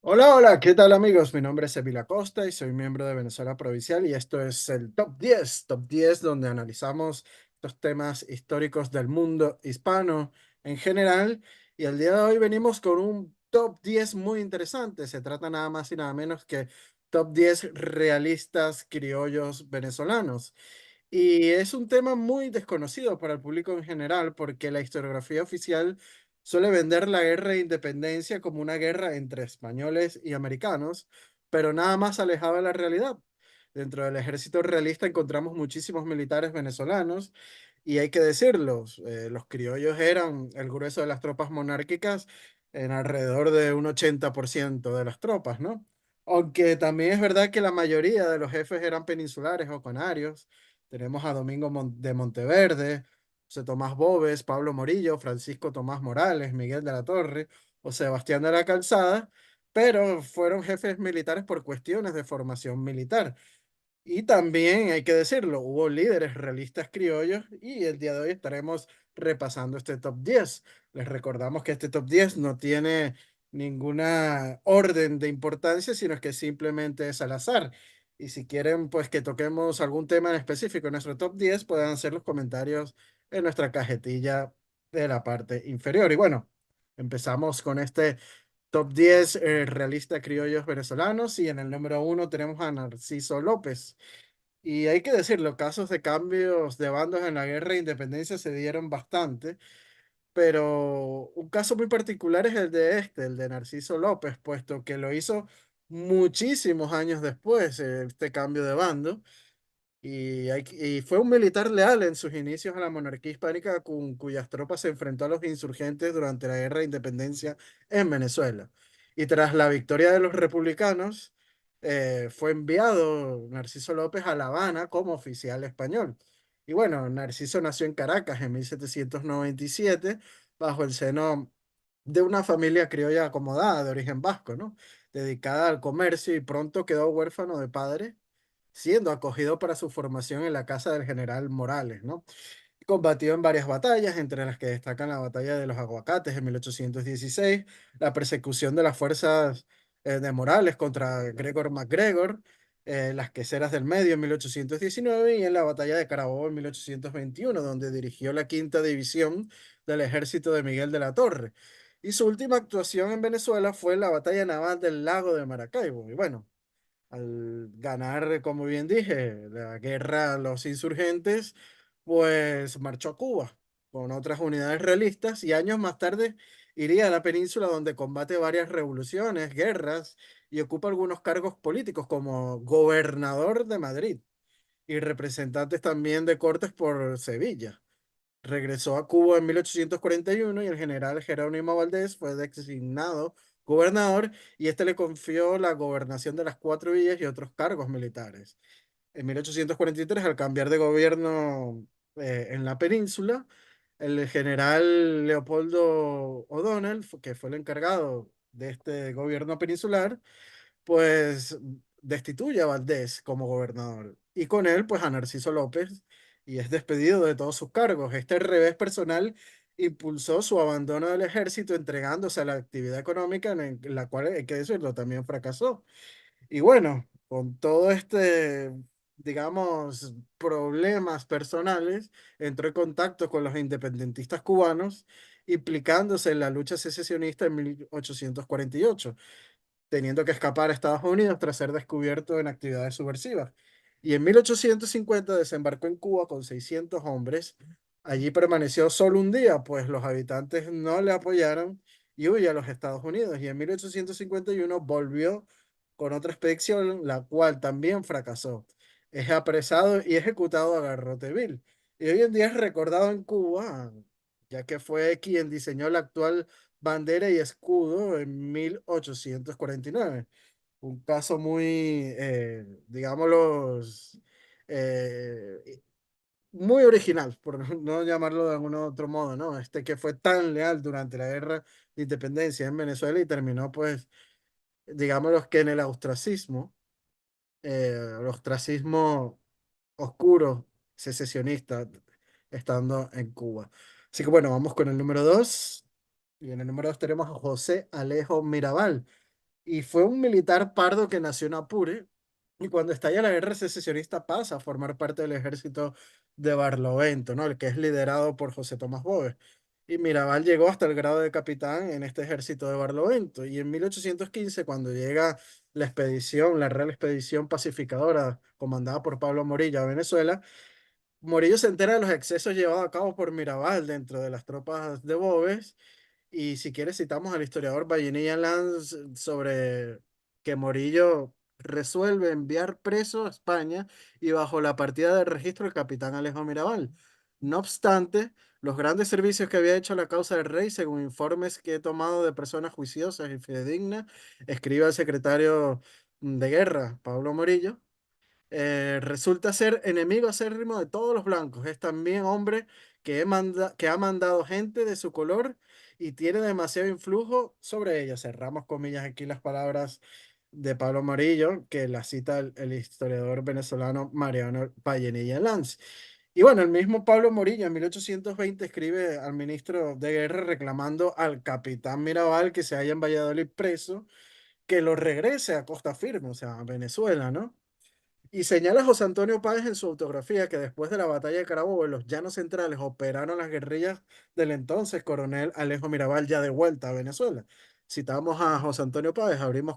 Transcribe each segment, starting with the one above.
Hola, hola, ¿qué tal amigos? Mi nombre es Evila Costa y soy miembro de Venezuela Provincial y esto es el Top 10 donde analizamos los temas históricos del mundo hispano en general. Y el día de hoy venimos con un Top 10 muy interesante. Se trata nada más y nada menos que Top 10 realistas criollos venezolanos. Y es un tema muy desconocido para el público en general porque la historiografía oficial suele vender la guerra de independencia como una guerra entre españoles y americanos, pero nada más alejado de la realidad. Dentro del ejército realista encontramos muchísimos militares venezolanos y hay que decirlo, los criollos eran el grueso de las tropas monárquicas en alrededor de un 80% de las tropas, ¿no? Aunque también es verdad que la mayoría de los jefes eran peninsulares o canarios. Tenemos a Domingo de Monteverde, José Tomás Boves, Pablo Morillo, Francisco Tomás Morales, Miguel de la Torre o Sebastián de la Calzada, pero fueron jefes militares por cuestiones de formación militar. Y también hay que decirlo, hubo líderes realistas criollos y el día de hoy estaremos repasando este top 10. Les recordamos que este top 10 no tiene ninguna orden de importancia, sino que simplemente es al azar. Y si quieren, pues que toquemos algún tema en específico en nuestro top 10, pueden hacer los comentarios en nuestra cajetilla de la parte inferior. Y bueno, empezamos con este top 10 realistas criollos venezolanos y en el número uno tenemos a Narciso López. Y hay que decirlo, casos de cambios de bandos en la guerra de independencia se dieron bastante, pero un caso muy particular es el de Narciso López, puesto que lo hizo muchísimos años después, este cambio de bando. Y fue un militar leal en sus inicios a la monarquía hispánica con cuyas tropas se enfrentó a los insurgentes durante la Guerra de Independencia en Venezuela. Y tras la victoria de los republicanos, fue enviado Narciso López a La Habana como oficial español. Y bueno, Narciso nació en Caracas en 1797 bajo el seno de una familia criolla acomodada de origen vasco, ¿no? Dedicada al comercio y pronto quedó huérfano de padre siendo acogido para su formación en la casa del general Morales, ¿no? Combatió en varias batallas, entre las que destacan la batalla de los Aguacates en 1816, la persecución de las fuerzas de Morales contra Gregor MacGregor, las Queseras del Medio en 1819 y en la batalla de Carabobo en 1821, donde dirigió la quinta división del ejército de Miguel de la Torre. Y su última actuación en Venezuela fue la batalla naval del lago de Maracaibo. Y bueno, al ganar, como bien dije, la guerra a los insurgentes, pues marchó a Cuba con otras unidades realistas y años más tarde iría a la península donde combate varias revoluciones, guerras y ocupa algunos cargos políticos como gobernador de Madrid y representantes también de Cortes por Sevilla. Regresó a Cuba en 1841 y el general Jerónimo Valdés fue designado gobernador y este le confió la gobernación de las Cuatro Villas y otros cargos militares. En 1843, al cambiar de gobierno en la península, el general Leopoldo O'Donnell, que fue el encargado de este gobierno peninsular, pues destituye a Valdés como gobernador y con él pues a Narciso López y es despedido de todos sus cargos. Este revés personal impulsó su abandono del ejército entregándose a la actividad económica en la cual, hay que decirlo, también fracasó. Y bueno, con todo este, digamos, problemas personales, entró en contacto con los independentistas cubanos, implicándose en la lucha secesionista en 1848 teniendo que escapar a Estados Unidos tras ser descubierto en actividades subversivas. Y en 1850 desembarcó en Cuba con 600 hombres. Allí permaneció solo un día, pues los habitantes no le apoyaron y huyó a los Estados Unidos. Y en 1851 volvió con otra expedición, la cual también fracasó. Es apresado y ejecutado a garrote vil. Y hoy en día es recordado en Cuba, ya que fue quien diseñó la actual bandera y escudo en 1849. Un caso muy, digámoslo, muy original, por no llamarlo de algún otro modo, ¿no? Este que fue tan leal durante la guerra de independencia en Venezuela y terminó, pues, digámoslo que en el ostracismo oscuro, secesionista, estando en Cuba. Así que bueno, vamos con el número 2. Y en el número 2 tenemos a José Alejo Mirabal. y fue un militar pardo que nació en Apure, y cuando estalla la guerra secesionista pasa a formar parte del ejército de Barlovento, ¿no? El que es liderado por José Tomás Boves. Y Mirabal llegó hasta el grado de capitán en este ejército de Barlovento. Y en 1815, cuando llega la expedición, la Real Expedición Pacificadora, comandada por Pablo Morillo a Venezuela, Morillo se entera de los excesos llevados a cabo por Mirabal dentro de las tropas de Boves y si quieres citamos al historiador Vallenilla Lanz sobre que Morillo resuelve enviar preso a España y bajo la partida de registro del capitán Alejo Mirabal. No obstante, los grandes servicios que había hecho a la causa del rey, según informes que he tomado de personas juiciosas y fidedignas, escribe al secretario de guerra, Pablo Morillo, resulta ser enemigo acérrimo de todos los blancos. Es también hombre que ha mandado gente de su color y tiene demasiado influjo sobre ellos. Cerramos comillas aquí las palabras de Pablo Amarillo, que la cita el historiador venezolano Mariano Vallenilla Lanz. Y bueno, el mismo Pablo Morillo en 1820 escribe al ministro de Guerra reclamando al capitán Mirabal que se halla en Valladolid preso, que lo regrese a Costa Firme, o sea, a Venezuela, ¿no? Y señala José Antonio Páez en su autografía que después de la batalla de Carabobo en los Llanos Centrales operaron las guerrillas del entonces coronel Alejo Mirabal ya de vuelta a Venezuela. Citamos a José Antonio Páez, abrimos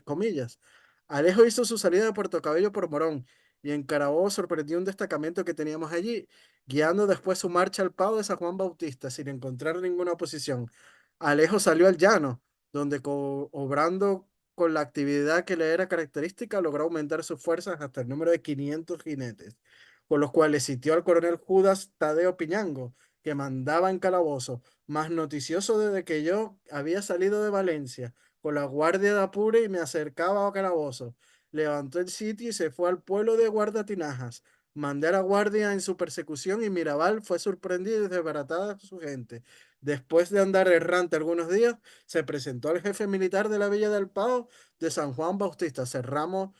comillas. Alejo hizo su salida de Puerto Cabello por Morón y en Carabobo sorprendió un destacamento que teníamos allí, guiando después su marcha al Pao de San Juan Bautista sin encontrar ninguna oposición. Alejo salió al llano, donde obrando con la actividad que le era característica, logró aumentar sus fuerzas hasta el número de 500 jinetes, con los cuales sitió al coronel Judas Tadeo Piñango, que mandaba en calabozo, más noticioso desde que yo había salido de Valencia con la guardia de Apure y me acercaba a calabozo. Levantó el sitio y se fue al pueblo de Guardatinajas. Mandé a la guardia en su persecución y Mirabal fue sorprendido y desbaratada su gente. Después de andar errante algunos días, se presentó al jefe militar de la Villa del Pao de San Juan Bautista. Cerramos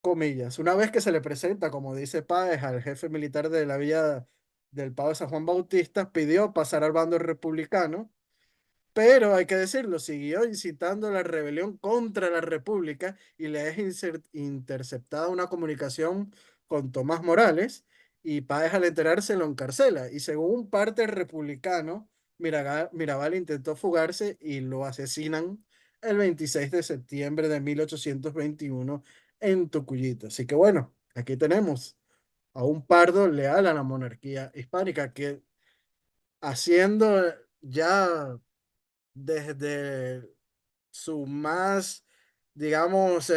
comillas. Una vez que se le presenta, como dice Páez, al jefe militar de la Villa del Pao de San Juan Bautista, pidió pasar al bando republicano, pero hay que decirlo, siguió incitando la rebelión contra la República y le es interceptada una comunicación con Tomás Morales y Páez al enterarse lo encarcela. Y según un parte republicano, Mirabal intentó fugarse y lo asesinan el 26 de septiembre de 1821 en Tucuyito. Así que bueno, aquí tenemos a un pardo leal a la monarquía hispánica que haciendo ya desde su más, digamos,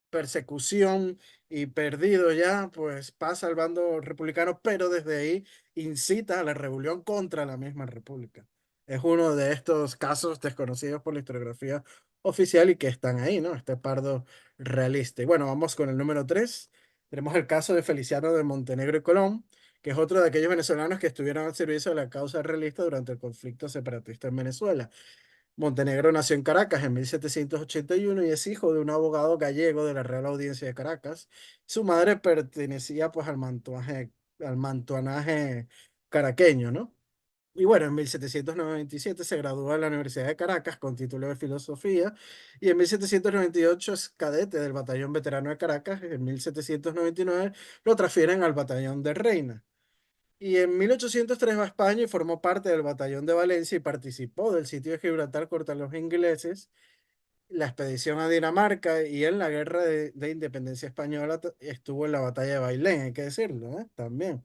persecución y perdido ya, pues pasa al bando republicano, pero desde ahí incita a la rebelión contra la misma república. Es uno de estos casos desconocidos por la historiografía oficial y que están ahí, ¿no? Este pardo realista. Y bueno, vamos con el número 3. Tenemos el caso de Feliciano de Montenegro y Colón, que es otro de aquellos venezolanos que estuvieron al servicio de la causa realista durante el conflicto separatista en Venezuela. Montenegro nació en Caracas en 1781 y es hijo de un abogado gallego de la Real Audiencia de Caracas. Su madre pertenecía pues al mantuanaje caraqueño, ¿no? Y bueno, en 1797 se graduó en la Universidad de Caracas con título de filosofía y en 1798 es cadete del Batallón Veterano de Caracas. En 1799 lo transfieren al Batallón de Reina. Y en 1803 va a España y formó parte del batallón de Valencia y participó del sitio de Gibraltar contra los ingleses, la expedición a Dinamarca y en la guerra de independencia española estuvo en la batalla de Bailén, hay que decirlo, ¿eh? También.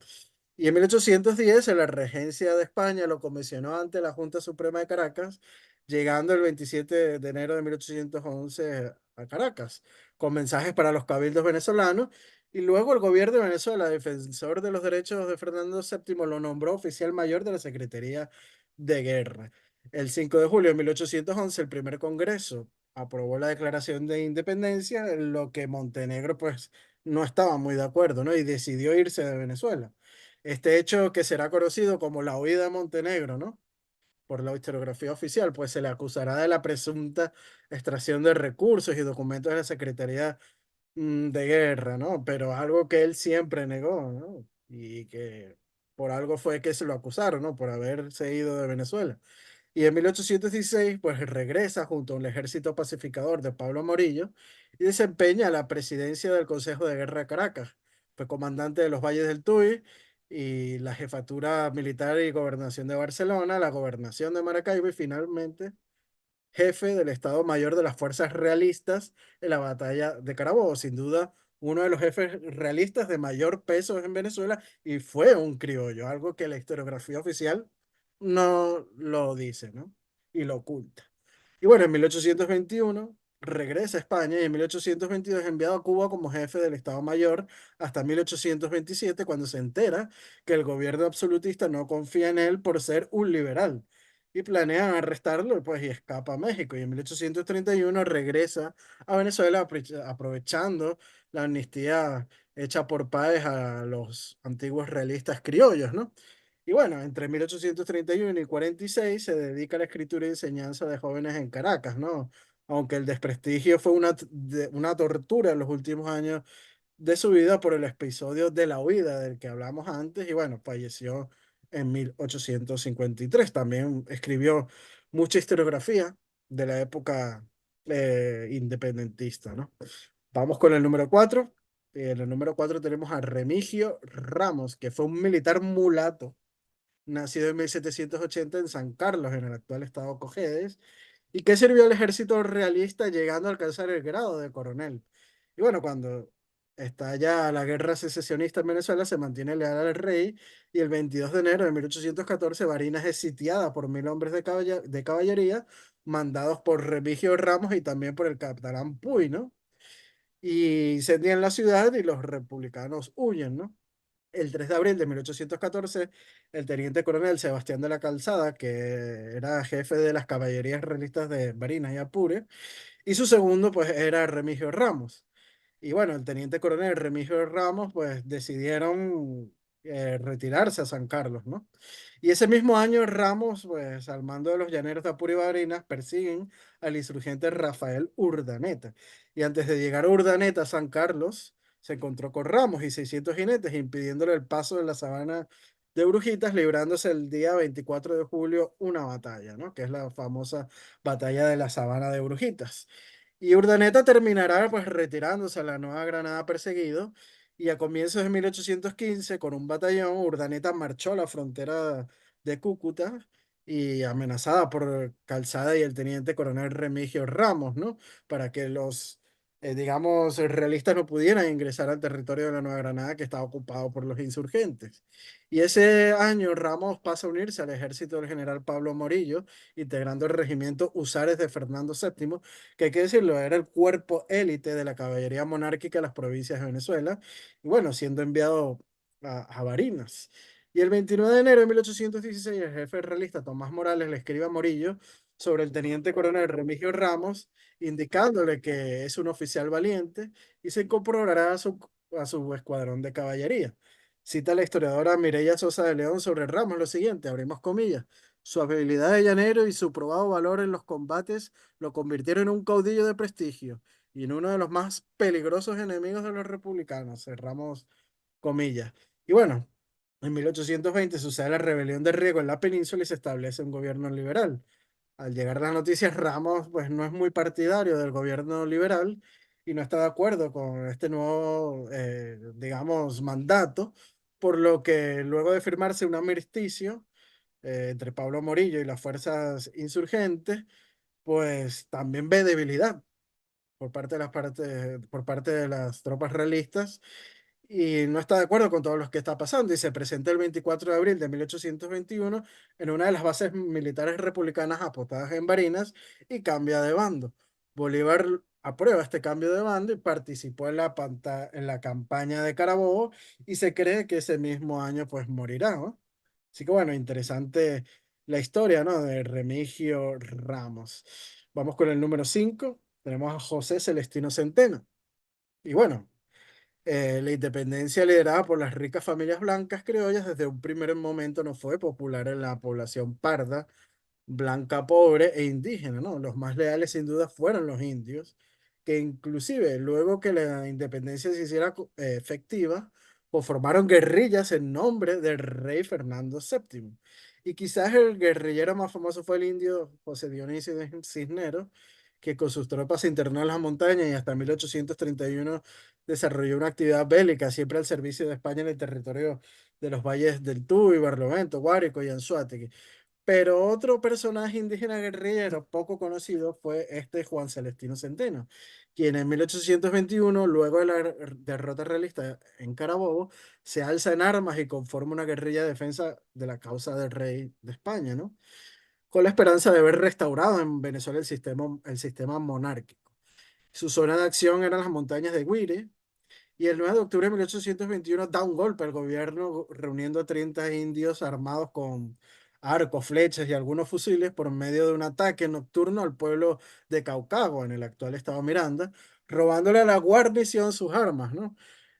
Y en 1810 la regencia de España lo comisionó ante la Junta Suprema de Caracas, llegando el 27 de enero de 1811 a Caracas, con mensajes para los cabildos venezolanos. Y luego el gobierno de Venezuela, defensor de los derechos de Fernando VII, lo nombró oficial mayor de la Secretaría de Guerra. El 5 de julio de 1811, el primer Congreso aprobó la Declaración de Independencia, en lo que Montenegro pues no estaba muy de acuerdo, ¿no? Y decidió irse de Venezuela. Este hecho que será conocido como la huida de Montenegro, ¿no? Por la historiografía oficial, pues se le acusará de la presunta extracción de recursos y documentos de la Secretaría de Guerra, ¿no? Pero algo que él siempre negó, ¿no? Y que por algo fue que se lo acusaron, ¿no? Por haberse ido de Venezuela. Y en 1816, pues regresa junto al ejército pacificador de Pablo Morillo y desempeña la presidencia del Consejo de Guerra de Caracas. Fue comandante de los Valles del Tuy y la jefatura militar y gobernación de Barcelona, la gobernación de Maracaibo y finalmente jefe del Estado Mayor de las Fuerzas Realistas en la batalla de Carabobo. Sin duda, uno de los jefes realistas de mayor peso en Venezuela y fue un criollo, algo que la historiografía oficial no lo dice, ¿no? Y lo oculta. Y bueno, en 1821 regresa a España y en 1822 es enviado a Cuba como jefe del Estado Mayor hasta 1827 cuando se entera que el gobierno absolutista no confía en él por ser un liberal y planean arrestarlo pues, y escapa a México. Y en 1831 regresa a Venezuela aprovechando la amnistía hecha por Páez a los antiguos realistas criollos, ¿no? Y bueno, entre 1831 y 46 se dedica a la escritura y enseñanza de jóvenes en Caracas, ¿no? Aunque el desprestigio fue una tortura en los últimos años de su vida por el episodio de la huida del que hablamos antes y bueno, falleció en 1853. También escribió mucha historiografía de la época independentista, ¿no? Vamos con el número 4. En el número 4 tenemos a Remigio Ramos, que fue un militar mulato, nacido en 1780 en San Carlos, en el actual estado Cojedes, y que sirvió al ejército realista llegando a alcanzar el grado de coronel. Y bueno, cuando estalla la guerra secesionista en Venezuela, se mantiene leal al rey y el 22 de enero de 1814 Barinas es sitiada por 1000 hombres de caballería mandados por Remigio Ramos y también por el capitán Puy, ¿no? Y incendian la ciudad y los republicanos huyen, ¿no? El 3 de abril de 1814, el teniente coronel Sebastián de la Calzada, que era jefe de las caballerías realistas de Barinas y Apure, y su segundo, pues, era Remigio Ramos. Y bueno, el teniente coronel Remigio Ramos, pues, decidieron retirarse a San Carlos, ¿no? Y ese mismo año, Ramos, pues, al mando de los llaneros de Apure y Barinas, persiguen al insurgente Rafael Urdaneta. Y antes de llegar a Urdaneta, a San Carlos, se encontró con Ramos y 600 jinetes, impidiéndole el paso de la sabana de Brujitas, librándose el día 24 de julio una batalla, ¿no? Que es la famosa batalla de la sabana de Brujitas. Y Urdaneta terminará pues retirándose a la Nueva Granada perseguido y a comienzos de 1815 con un batallón Urdaneta marchó a la frontera de Cúcuta y amenazada por Calzada y el teniente coronel Remigio Ramos, ¿no? Para que los, digamos, realistas no pudieran ingresar al territorio de la Nueva Granada que estaba ocupado por los insurgentes. Y ese año Ramos pasa a unirse al ejército del general Pablo Morillo, integrando el regimiento Husares de Fernando VII, que hay que decirlo, era el cuerpo élite de la caballería monárquica de las provincias de Venezuela, y bueno, siendo enviado a Barinas. Y el 29 de enero de 1816, el jefe realista Tomás Morales le escribe a Morillo sobre el teniente coronel Remigio Ramos, indicándole que es un oficial valiente y se incorporará a su escuadrón de caballería. Cita la historiadora Mireya Sosa de León sobre Ramos lo siguiente, abrimos comillas: su habilidad de llanero y su probado valor en los combates lo convirtieron en un caudillo de prestigio y en uno de los más peligrosos enemigos de los republicanos, cerramos comillas. Y bueno, en 1820 sucede la rebelión de Riego en la península y se establece un gobierno liberal. Al llegar las noticias, Ramos pues no es muy partidario del gobierno liberal y no está de acuerdo con este nuevo, digamos, mandato, por lo que luego de firmarse un armisticio entre Pablo Morillo y las fuerzas insurgentes, pues también ve debilidad por parte de las tropas realistas y no está de acuerdo con todo lo que está pasando y se presenta el 24 de abril de 1821 en una de las bases militares republicanas apostadas en Barinas y cambia de bando. Bolívar aprueba este cambio de bando y participó en en la campaña de Carabobo y se cree que ese mismo año pues morirá, ¿no? Así que bueno, interesante la historia, ¿no? De Remigio Ramos. Vamos con el número 5. Tenemos a José Celestino Centeno. Y bueno, la independencia liderada por las ricas familias blancas criollas desde un primer momento no fue popular en la población parda, blanca, pobre e indígena, ¿no? Los más leales sin duda fueron los indios, que inclusive luego que la independencia se hiciera efectiva, pues formaron guerrillas en nombre del rey Fernando VII. Y quizás el guerrillero más famoso fue el indio José Dionisio de Cisneros, que con sus tropas se internó en las montañas y hasta 1831 desarrolló una actividad bélica, siempre al servicio de España en el territorio de los valles del Tuy, Barlovento, Guárico y Anzoátegui. Pero otro personaje indígena guerrillero poco conocido fue este Juan Celestino Centeno, quien en 1821, luego de la derrota realista en Carabobo, se alza en armas y conforma una guerrilla de defensa de la causa del rey de España, ¿no? Con la esperanza de ver restaurado en Venezuela el sistema monárquico. Su zona de acción eran las montañas de Guire, y el 9 de octubre de 1821 da un golpe al gobierno reuniendo a 30 indios armados con arcos, flechas y algunos fusiles por medio de un ataque nocturno al pueblo de Caucagua, en el actual estado Miranda, robándole a la guarnición sus armas, ¿no?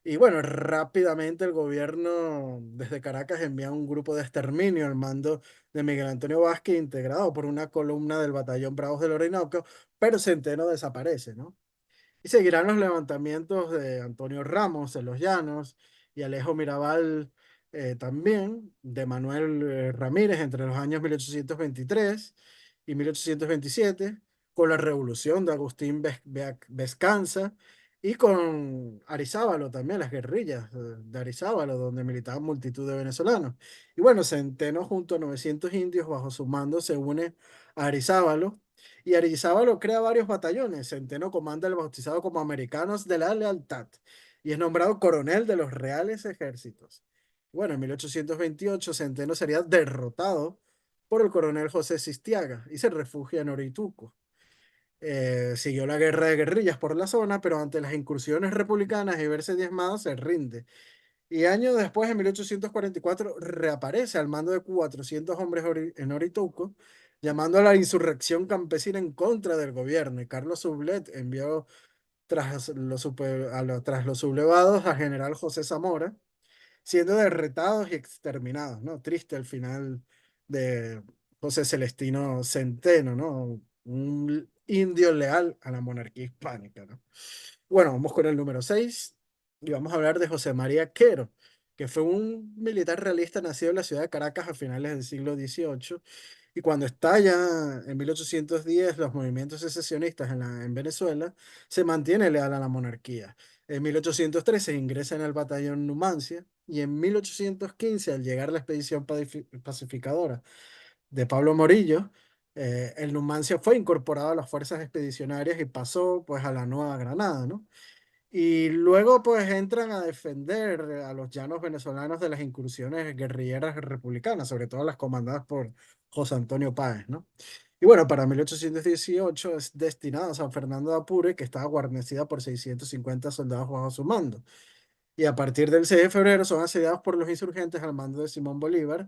Y bueno, rápidamente el gobierno desde Caracas envía un grupo de exterminio al mando de Miguel Antonio Vázquez, integrado por una columna del batallón Bravos del Orinoco, pero Centeno desaparece, ¿no? Y seguirán los levantamientos de Antonio Ramos en los Llanos y Alejo Mirabal también, de Manuel Ramírez entre los años 1823 y 1827, con la revolución de Agustín Vescanza y con Arizábalo también, las guerrillas de Arizábalo, donde militaban multitud de venezolanos. Y bueno, Centeno junto a 900 indios bajo su mando se une a Arizábalo y Arizábalo crea varios batallones. Centeno comanda el bautizado como Americanos de la Lealtad y es nombrado coronel de los Reales Ejércitos. Bueno, en 1828 Centeno sería derrotado por el coronel José Sistiaga y se refugia en Orituco. Siguió la guerra de guerrillas por la zona, pero ante las incursiones republicanas y verse diezmado se rinde. Y años después, en 1844, reaparece al mando de 400 hombres en Orituco, llamando a la insurrección campesina en contra del gobierno. Y Carlos Sublet envió tras los sublevados al general José Zamora, siendo derretados y exterminados, ¿no? Triste el final de José Celestino Centeno, ¿no? Un indio leal a la monarquía hispánica, ¿no? Bueno, vamos con el número 6 y vamos a hablar de José María Quero, que fue un militar realista nacido en la ciudad de Caracas a finales del siglo XVIII y cuando estalla en 1810 los movimientos secesionistas en Venezuela, se mantiene leal a la monarquía. En 1813 ingresa en el batallón Numancia y en 1815, al llegar la expedición pacificadora de Pablo Morillo, el Numancia fue incorporado a las fuerzas expedicionarias y pasó pues a la Nueva Granada, ¿no? Y luego pues entran a defender a los llanos venezolanos de las incursiones guerrilleras republicanas, sobre todo las comandadas por José Antonio Páez, ¿no? Y bueno, para 1818 es destinado a San Fernando de Apure, que estaba guarnecida por 650 soldados bajo su mando. Y a partir del 6 de febrero son asediados por los insurgentes al mando de Simón Bolívar,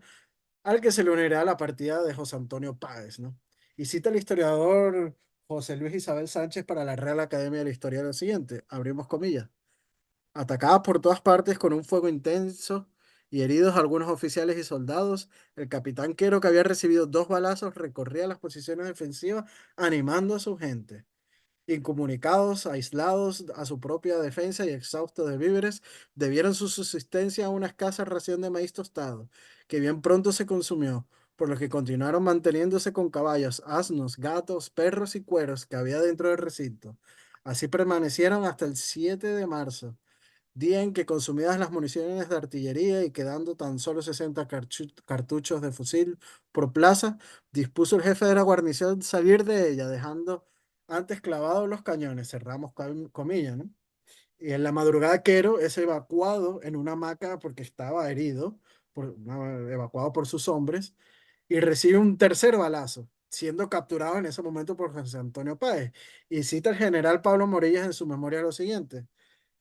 al que se le unirá la partida de José Antonio Páez, ¿no? Y cita el historiador José Luis Isabel Sánchez para la Real Academia de la Historia lo siguiente, abrimos comillas: atacadas por todas partes con un fuego intenso y heridos algunos oficiales y soldados, el capitán Quero, que había recibido 2 balazos, recorría las posiciones defensivas animando a su gente. Incomunicados, aislados a su propia defensa y exhaustos de víveres, debieron su subsistencia a una escasa ración de maíz tostado, que bien pronto se consumió, por lo que continuaron manteniéndose con caballos, asnos, gatos, perros y cueros que había dentro del recinto. Así permanecieron hasta el 7 de marzo, día en que, consumidas las municiones de artillería y quedando tan solo 60 cartuchos de fusil por plaza, dispuso el jefe de la guarnición salir de ella, dejando antes clavados los cañones, cerramos comillas, ¿no? Y en la madrugada Quero es evacuado en una hamaca porque estaba herido, evacuado por sus hombres, y recibe un tercer balazo, siendo capturado en ese momento por José Antonio Páez. Y cita el general Pablo Morillas en su memoria lo siguiente: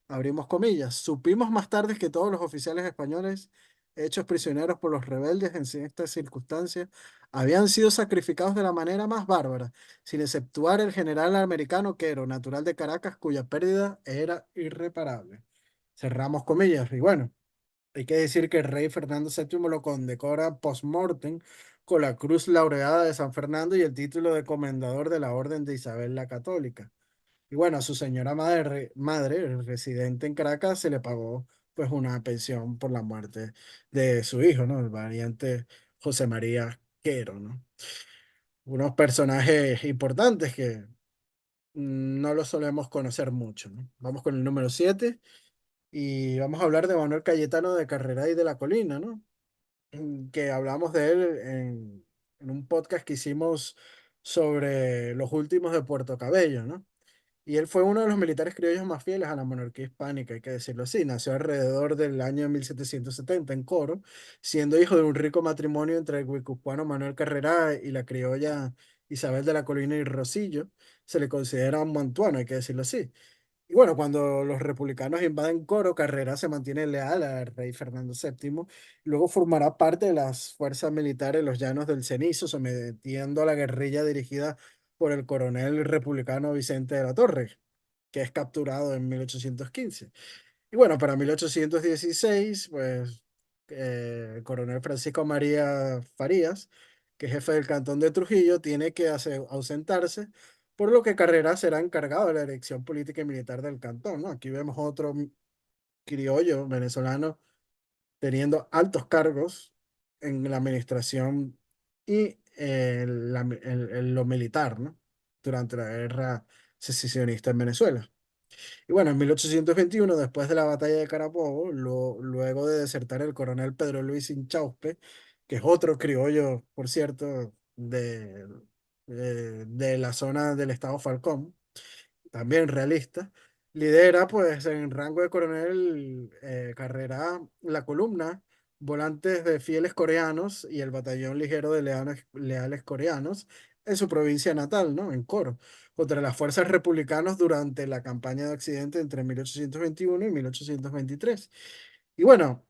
abrimos comillas, supimos más tarde que todos los oficiales españoles hechos prisioneros por los rebeldes en estas circunstancias habían sido sacrificados de la manera más bárbara, sin exceptuar el general americano Quero, natural de Caracas, cuya pérdida era irreparable. Cerramos comillas. Y bueno, hay que decir que el rey Fernando VII lo condecora post-mortem con la Cruz Laureada de San Fernando y el título de Comendador de la Orden de Isabel la Católica. Y bueno, a su señora madre, residente en Caracas, se le pagó pues una pensión por la muerte de su hijo, ¿no? El valiente José María Quero, ¿no? Unos personajes importantes que no los solemos conocer mucho, ¿no? Vamos con el número 7 y vamos a hablar de Manuel Cayetano de Carrera y de la Colina, ¿no? Que hablamos de él en un podcast que hicimos sobre los últimos de Puerto Cabello, ¿no? Y él fue uno de los militares criollos más fieles a la monarquía hispánica, hay que decirlo así. Nació alrededor del año 1770 en Coro, siendo hijo de un rico matrimonio entre el guipuzcoano Manuel Carrera y la criolla Isabel de la Colina y Rosillo. Se le considera un mantuano, hay que decirlo así. Y bueno, cuando los republicanos invaden Coro, Carrera se mantiene leal al rey Fernando VII. Luego formará parte de las fuerzas militares en los llanos del Cenizo, sometiendo a la guerrilla dirigida por el coronel republicano Vicente de la Torre, que es capturado en 1815. Y bueno, para 1816, pues el coronel Francisco María Farías, que es jefe del cantón de Trujillo, tiene que ausentarse, por lo que Carrera será encargado de la dirección política y militar del cantón, ¿no? Aquí vemos otro criollo venezolano teniendo altos cargos en la administración y en lo militar, ¿no? Durante la guerra secesionista en Venezuela. Y bueno, en 1821, después de la batalla de Carabobo, luego de desertar el coronel Pedro Luis Inchauspe, que es otro criollo, por cierto, de la zona del estado Falcón, también realista, lidera pues en rango de coronel Carrera la columna volantes de fieles coreanos y el batallón ligero de leales coreanos en su provincia natal, ¿no? En Coro, contra las fuerzas republicanas durante la campaña de Occidente entre 1821 y 1823. Y bueno,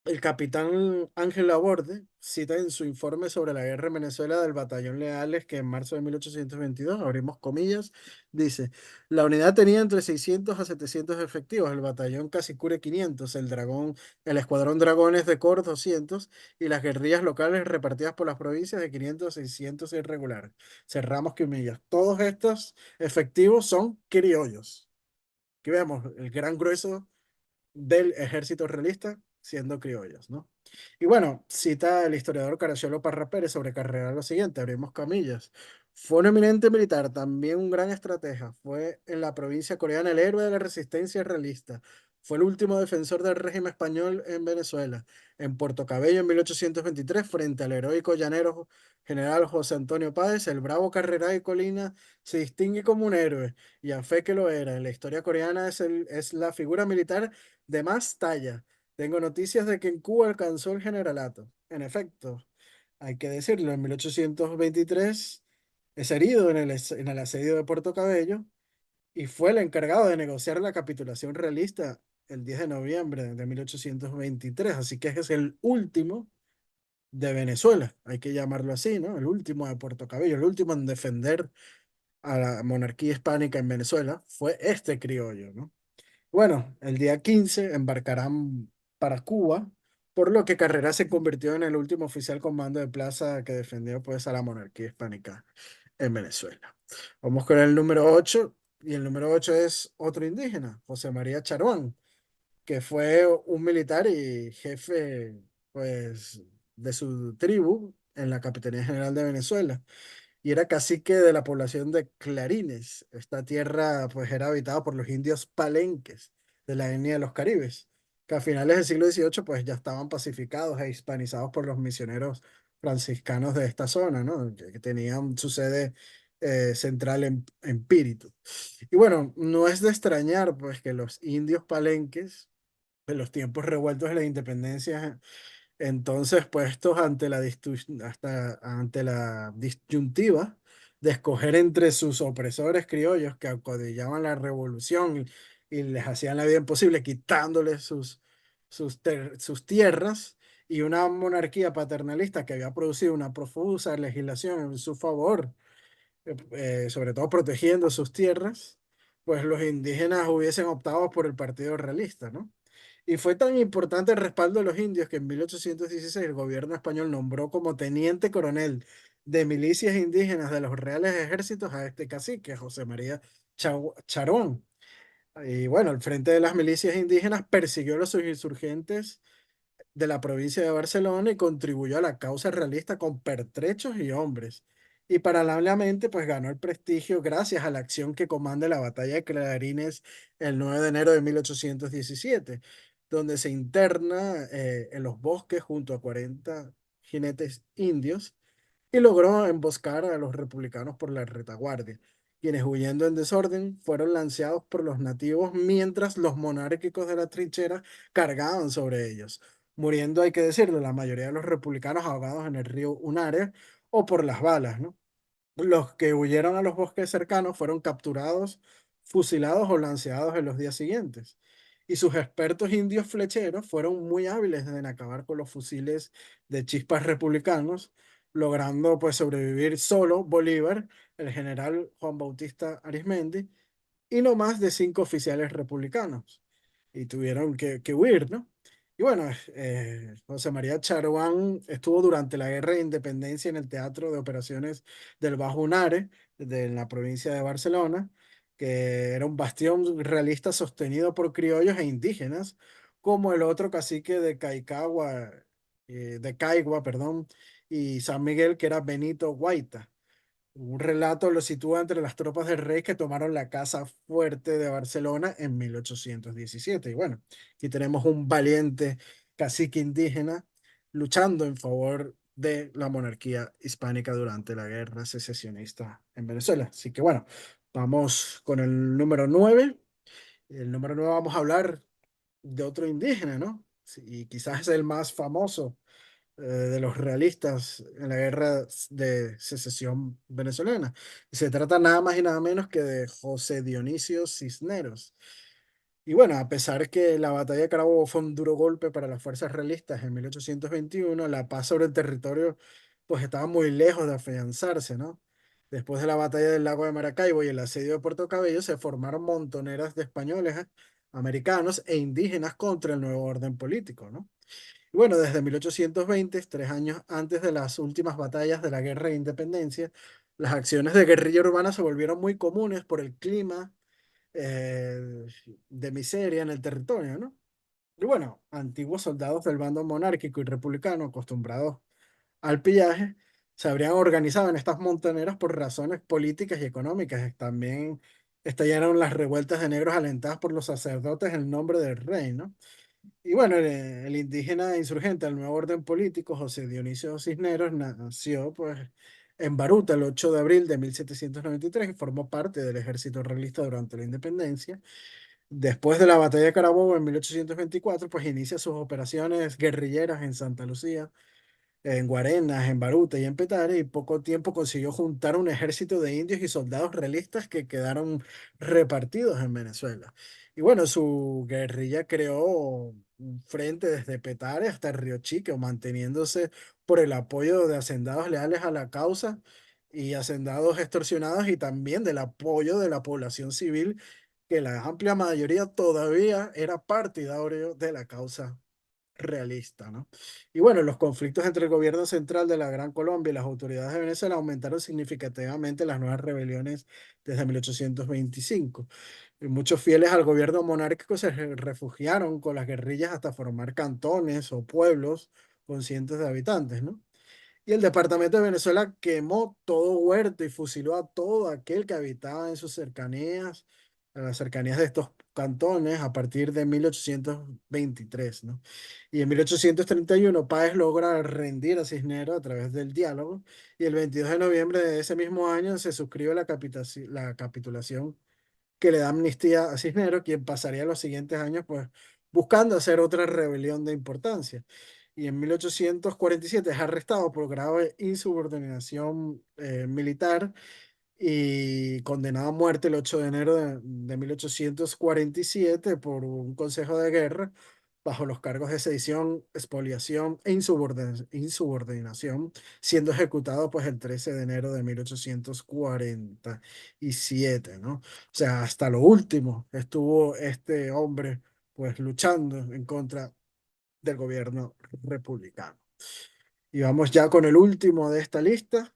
el capitán Ángel Laborde cita en su informe sobre la guerra en Venezuela del batallón Leales que en marzo de 1822, abrimos comillas, dice, la unidad tenía entre 600 a 700 efectivos, el batallón Casicure 500, el escuadrón Dragones de Cor 200 y las guerrillas locales repartidas por las provincias de 500 a 600 irregulares. Cerramos comillas. Todos estos efectivos son criollos. Aquí vemos el gran grueso del ejército realista siendo criollos, ¿no? Y bueno, cita el historiador Caracciolo Parra Pérez sobre Carrera lo siguiente, abrimos comillas. Fue un eminente militar, también un gran estratega. Fue en la provincia coreana el héroe de la resistencia realista. Fue el último defensor del régimen español en Venezuela. En Puerto Cabello en 1823, frente al heroico llanero general José Antonio Páez, el bravo Carrera y Colina se distingue como un héroe, y a fe que lo era. En la historia coreana es la figura militar de más talla. Tengo noticias de que en Cuba alcanzó el generalato. En efecto, hay que decirlo, en 1823 es herido en el asedio de Puerto Cabello y fue el encargado de negociar la capitulación realista el 10 de noviembre de 1823. Así que es el último de Venezuela, hay que llamarlo así, ¿no? El último de Puerto Cabello, el último en defender a la monarquía hispánica en Venezuela fue este criollo, ¿no? Bueno, el día 15 embarcarán para Cuba, por lo que Carrera se convirtió en el último oficial con mando de plaza que defendió pues a la monarquía hispánica en Venezuela. Vamos con el número 8 y el número 8 es otro indígena, José María Charón, que fue un militar y jefe pues de su tribu en la Capitanía General de Venezuela y era cacique de la población de Clarines. Esta tierra pues era habitada por los indios palenques de la etnia de los Caribes, que a finales del siglo XVIII pues ya estaban pacificados e hispanizados por los misioneros franciscanos de esta zona, ¿no? Que tenían su sede central en Píritu. Y bueno, no es de extrañar pues que los indios palenques en los tiempos revueltos de la independencia entonces, puestos ante la disyuntiva de escoger entre sus opresores criollos que acodillaban la revolución y les hacían la vida imposible, quitándoles sus tierras, y una monarquía paternalista que había producido una profusa legislación en su favor, sobre todo protegiendo sus tierras, pues los indígenas hubiesen optado por el Partido Realista, ¿no? Y fue tan importante el respaldo de los indios que en 1816 el gobierno español nombró como teniente coronel de milicias indígenas de los reales ejércitos a este cacique, José María Charón. Y bueno, el frente de las milicias indígenas persiguió a los insurgentes de la provincia de Barcelona y contribuyó a la causa realista con pertrechos y hombres. Y paralelamente, pues ganó el prestigio gracias a la acción que comanda la batalla de Clarines el 9 de enero de 1817, donde se interna en los bosques junto a 40 jinetes indios y logró emboscar a los republicanos por la retaguardia, quienes huyendo en desorden fueron lanceados por los nativos mientras los monárquicos de la trinchera cargaban sobre ellos, muriendo, hay que decirlo, la mayoría de los republicanos ahogados en el río Unare o por las balas, ¿no? Los que huyeron a los bosques cercanos fueron capturados, fusilados o lanceados en los días siguientes. Y sus expertos indios flecheros fueron muy hábiles en acabar con los fusiles de chispas republicanos, logrando pues sobrevivir solo Bolívar, el general Juan Bautista Arismendi y no más de 5 oficiales republicanos. Y tuvieron que huir, ¿no? Y bueno, José María Charuán estuvo durante la Guerra de Independencia en el Teatro de Operaciones del Bajo Unare, de la provincia de Barcelona, que era un bastión realista sostenido por criollos e indígenas, como el otro cacique de de Caigua, perdón, y San Miguel, que era Benito Guaita. Un relato lo sitúa entre las tropas del rey que tomaron la casa fuerte de Barcelona en 1817. Y bueno, aquí tenemos un valiente cacique indígena luchando en favor de la monarquía hispánica durante la guerra secesionista en Venezuela. Así que bueno, vamos con el número 9. El número 9 vamos a hablar de otro indígena, ¿no? Sí, y quizás es el más famoso de los realistas en la guerra de secesión venezolana. Y se trata nada más y nada menos que de José Dionisio Cisneros. Y bueno, a pesar que la batalla de Carabobo fue un duro golpe para las fuerzas realistas en 1821, la paz sobre el territorio pues estaba muy lejos de afianzarse, ¿no? Después de la batalla del lago de Maracaibo y el asedio de Puerto Cabello, se formaron montoneras de españoles, americanos e indígenas contra el nuevo orden político, ¿no? Y bueno, desde 1820, 3 años antes de las últimas batallas de la Guerra de Independencia, las acciones de guerrilla urbana se volvieron muy comunes por el clima de miseria en el territorio, ¿no? Y bueno, antiguos soldados del bando monárquico y republicano, acostumbrados al pillaje, se habrían organizado en estas montoneras por razones políticas y económicas. También estallaron las revueltas de negros alentadas por los sacerdotes en nombre del rey, ¿no? Y bueno, el indígena insurgente al nuevo orden político, José Dionisio Cisneros, nació pues en Baruta el 8 de abril de 1793 y formó parte del ejército realista durante la independencia. Después de la batalla de Carabobo en 1824, pues inicia sus operaciones guerrilleras en Santa Lucía, en Guarenas, en Baruta y en Petare, y poco tiempo consiguió juntar un ejército de indios y soldados realistas que quedaron repartidos en Venezuela. Y bueno, su guerrilla creó un frente desde Petare hasta el Río Chico, manteniéndose por el apoyo de hacendados leales a la causa y hacendados extorsionados y también del apoyo de la población civil, que la amplia mayoría todavía era partidario de la causa realista, ¿no? Y bueno, los conflictos entre el gobierno central de la Gran Colombia y las autoridades de Venezuela aumentaron significativamente las nuevas rebeliones desde 1825. Y muchos fieles al gobierno monárquico se refugiaron con las guerrillas hasta formar cantones o pueblos con cientos de habitantes, ¿no? Y el departamento de Venezuela quemó todo huerto y fusiló a todo aquel que habitaba en sus cercanías, a las cercanías de estos cantones a partir de 1823, ¿no? Y en 1831 Páez logra rendir a Cisneros a través del diálogo y el 22 de noviembre de ese mismo año se suscribe la capitulación que le da amnistía a Cisneros, quien pasaría los siguientes años pues buscando hacer otra rebelión de importancia. Y en 1847 es arrestado por grave insubordinación militar y condenado a muerte el 8 de enero de 1847 por un consejo de guerra bajo los cargos de sedición, expoliación e insubordinación, siendo ejecutado pues el 13 de enero de 1847, ¿no? O sea, hasta lo último estuvo este hombre pues luchando en contra del gobierno republicano. Y vamos ya con el último de esta lista.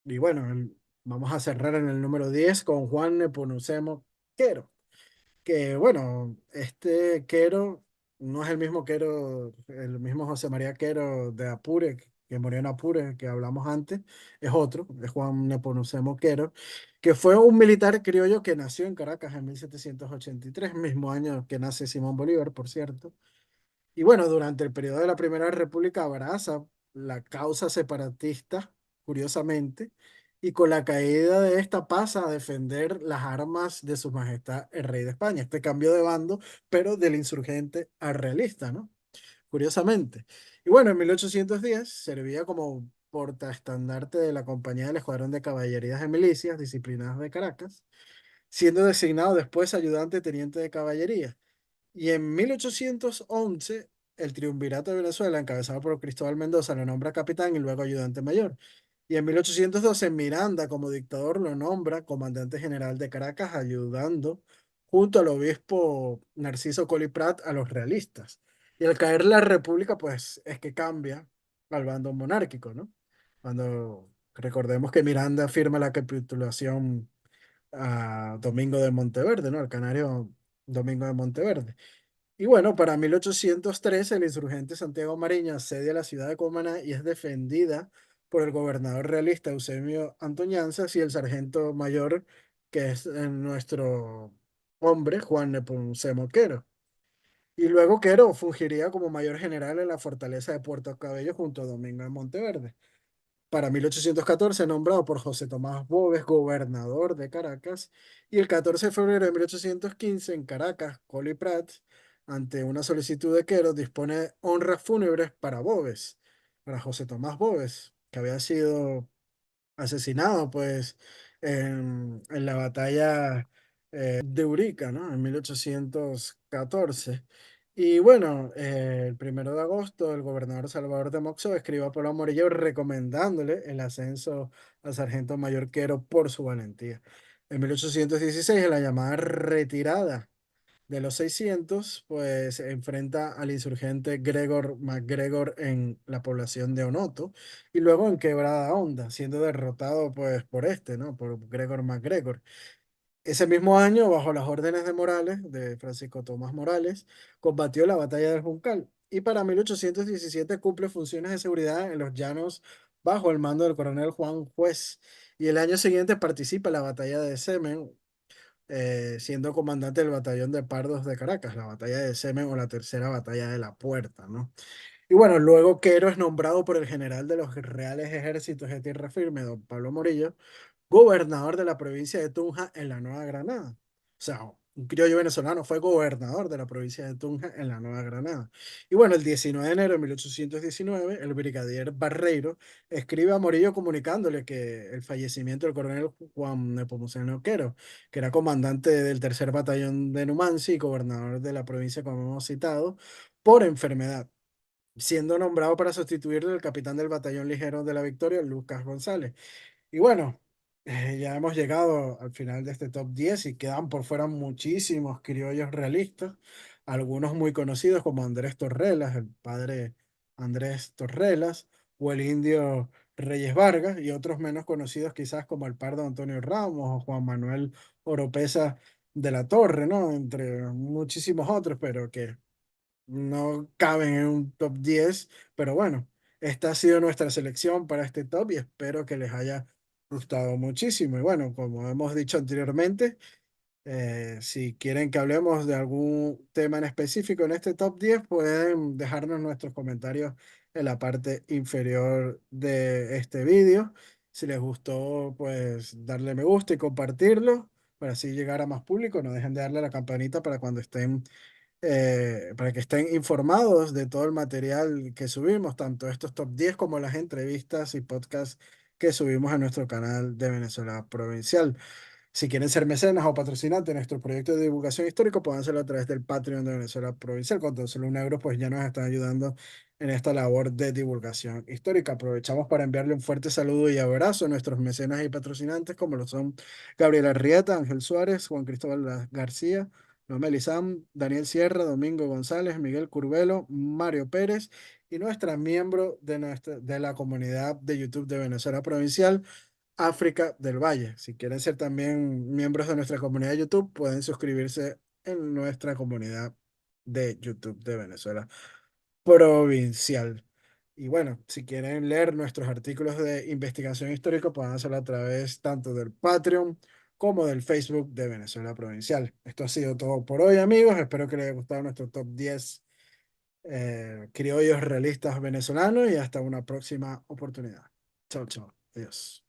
Y bueno, vamos a cerrar en el número 10 con Juan Nepomucemo Quero. Que bueno, este Quero no es el mismo Quero, el mismo José María Quero de Apure, que murió en Apure, que hablamos antes, es otro, es Juan Nepomucemo Quero, que fue un militar criollo que nació en Caracas en 1783, mismo año que nace Simón Bolívar, por cierto. Y bueno, durante el periodo de la Primera República abraza la causa separatista, curiosamente, y con la caída de esta pasa a defender las armas de Su Majestad el Rey de España. Este cambio de bando, pero del insurgente al realista, ¿no? Curiosamente. Y bueno, en 1810 servía como portaestandarte de la Compañía del Escuadrón de Caballerías de Milicias Disciplinadas de Caracas, siendo designado después ayudante teniente de caballería. Y en 1811, el Triunvirato de Venezuela, encabezado por Cristóbal Mendoza, lo nombra capitán y luego ayudante mayor. Y en 1812, Miranda, como dictador, lo nombra comandante general de Caracas, ayudando junto al obispo Narciso Coliprat a los realistas. Y al caer la República, pues es que cambia al bando monárquico, ¿no? Cuando recordemos que Miranda firma la capitulación a Domingo de Monteverde, ¿no? Al canario Domingo de Monteverde. Y bueno, para 1813 el insurgente Santiago Mariño asedia la ciudad de Cumaná y es defendida por el gobernador realista Eusebio Antoñanzas y el sargento mayor, que es nuestro hombre, Juan Nepomucemo Quero. Y luego Quero fungiría como mayor general en la fortaleza de Puerto Cabello junto a Domingo de Monteverde. Para 1814, nombrado por José Tomás Boves gobernador de Caracas, y el 14 de febrero de 1815 en Caracas, Colly Prat, ante una solicitud de Quero, dispone honras fúnebres para Boves, para José Tomás Boves, que había sido asesinado pues en la batalla de Urica, ¿no? En 1814. Y bueno, el 1 de agosto, el gobernador Salvador de Moxó escribe a Pablo Morillo recomendándole el ascenso a sargento mayor Quero por su valentía. En 1816, en la llamada retirada de los 600, pues enfrenta al insurgente Gregor MacGregor en la población de Onoto y luego en Quebrada Honda, siendo derrotado pues por este, ¿no? Por Gregor MacGregor. Ese mismo año, bajo las órdenes de Morales, de Francisco Tomás Morales, combatió la batalla del Juncal y para 1817 cumple funciones de seguridad en los llanos bajo el mando del coronel Juan Juez. Y el año siguiente participa en la batalla de Semen, siendo comandante del batallón de Pardos de Caracas, la batalla de Semen o la tercera batalla de la Puerta, ¿no? Y bueno, luego Quero es nombrado por el general de los Reales Ejércitos de Tierra Firme, don Pablo Morillo, gobernador de la provincia de Tunja en la Nueva Granada. O sea, un criollo venezolano fue gobernador de la provincia de Tunja en la Nueva Granada. Y bueno, el 19 de enero de 1819, el brigadier Barreiro escribe a Morillo comunicándole que el fallecimiento del coronel Juan Nepomuceno Quero, que era comandante del tercer batallón de Numancia y gobernador de la provincia, como hemos citado, por enfermedad, siendo nombrado para sustituirle al capitán del batallón ligero de la Victoria, Lucas González. Y bueno, ya hemos llegado al final de este top 10 y quedan por fuera muchísimos criollos realistas, algunos muy conocidos como Andrés Torrelas, el padre Andrés Torrelas, o el indio Reyes Vargas, y otros menos conocidos quizás como el pardo Antonio Ramos o Juan Manuel Oropesa de la Torre, ¿no? Entre muchísimos otros, pero que no caben en un top 10, pero bueno, esta ha sido nuestra selección para este top y espero que les haya gustado muchísimo. Y bueno, como hemos dicho anteriormente, si quieren que hablemos de algún tema en específico en este top 10, pueden dejarnos nuestros comentarios en la parte inferior de este vídeo. Si les gustó, pues darle me gusta y compartirlo para así llegar a más público. No dejen de darle a la campanita para cuando estén para que estén informados de todo el material que subimos, tanto estos top 10 como las entrevistas y podcasts que subimos a nuestro canal de Venezuela Provincial. Si quieren ser mecenas o patrocinantes de nuestro proyecto de divulgación histórico, pueden hacerlo a través del Patreon de Venezuela Provincial. Con tan solo 1 euro, pues ya nos están ayudando en esta labor de divulgación histórica. Aprovechamos para enviarle un fuerte saludo y abrazo a nuestros mecenas y patrocinantes, como lo son Gabriela Arrieta, Ángel Suárez, Juan Cristóbal García, Noemel Izam, Daniel Sierra, Domingo González, Miguel Curvelo, Mario Pérez y nuestra miembro de la comunidad de YouTube de Venezuela Provincial, África del Valle. Si quieren ser también miembros de nuestra comunidad de YouTube, pueden suscribirse en nuestra comunidad de YouTube de Venezuela Provincial. Y bueno, si quieren leer nuestros artículos de investigación histórica, pueden hacerlo a través tanto del Patreon como del Facebook de Venezuela Provincial. Esto ha sido todo por hoy, amigos. Espero que les haya gustado nuestro top 10 criollos realistas venezolanos y hasta una próxima oportunidad. Chao, chao. Adiós.